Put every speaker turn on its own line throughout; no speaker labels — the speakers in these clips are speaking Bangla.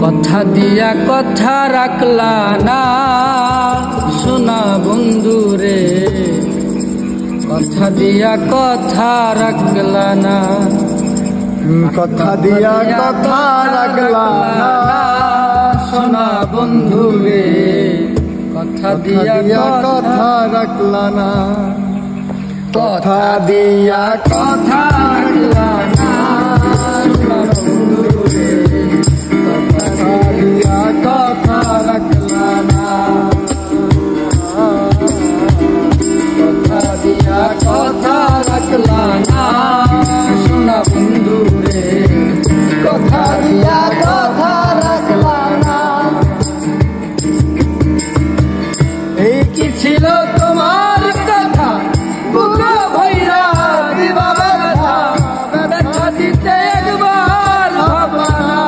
কথা দিয়া কথা রাখলা না সোনা বন্ধু রে, কথা দিয়া কথা রাখলা না,
কথা দিয়া কথা রাখলা না
সোনা বন্ধু রে, কথা দিয়া
কথা রাখলা না, কথা দিয়া কথা রাখলা না সোনা বন্ধু রে, কথা দিয়া কথা রাখলা না, কথা দিয়া কথা রাখলা না সোনা বন্ধু রে, কথা দিয়া কথা রাখলা না।
এই কি ছিল তোমার কথা, বুক ভৈরা দিবা ব্যথা, ব্যথা দিতে একবার ভাবলা না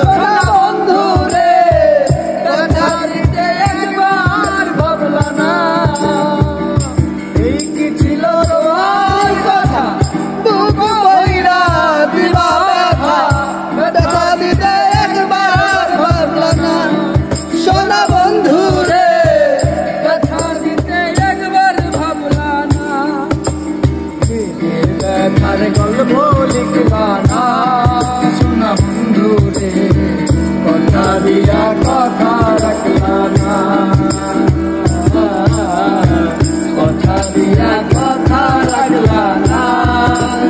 সোনা বন্ধু রে, ব্যথা দিতে একবার ভাবলা না। এই কি ছিল তোমার কথা, বুক ভৈরা দিবা ব্যথা, ব্যথা দিতে একবার ভাবলা না সোনা বন্ধু রে, ব্যথা দিতে একবার ভাবলা না।
ব্যথার গল্প লিখলা না সোনা বন্ধু রে, কথা দিয়া কথা রাখলা না, কথা দিয়া কথা রাখলা না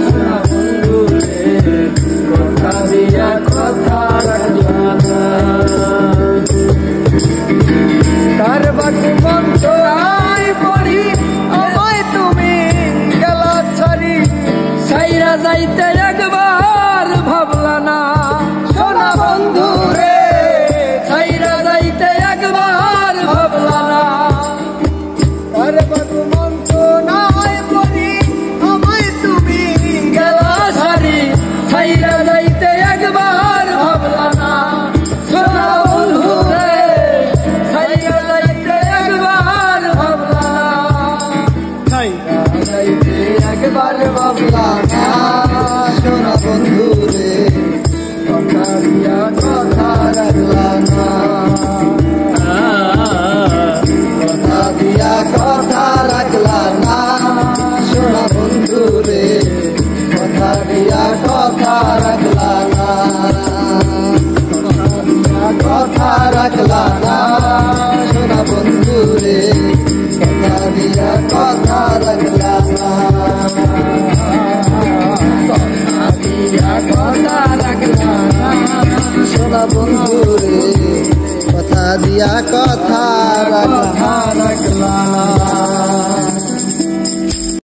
সোনা বন্ধু রে, কথা দিয়া কথা রাখলা না।
তার বাকি মন্ত্রাই পড়ি আমায় তুমি গেলা ছাড়ি, সাইরা যাইতে একবার ভাবলা না সোনা বন্ধু রে, সাইরা যাইতে একবার ভাবলা না। তার বাকি মন্ত্রাই পড়ি আমায় তুমি গেলা ছাড়ি, সাইরা যাইতে একবার ভাবলা না সোনা বন্ধু রে, সাইরা যাইতে একবার ভাবলা না,
সাইরা যাইতে একবার ভাবলা না সোনা বন্ধু রে, কথা দিয়া কথা রাখলা না, কথা দিয়া কথা রাখলা না সোনা বন্ধু রে, কথা দিয়া কথা রাখলা না, কথা দিয়া কথা রাখলা না সোনা বন্ধু রে, কথা দিয়া কথা রাখলা না, কথা দিয়া কথা রাখলা না সোনা বন্ধু রে, কথা দিয়া কথা রাখলা না।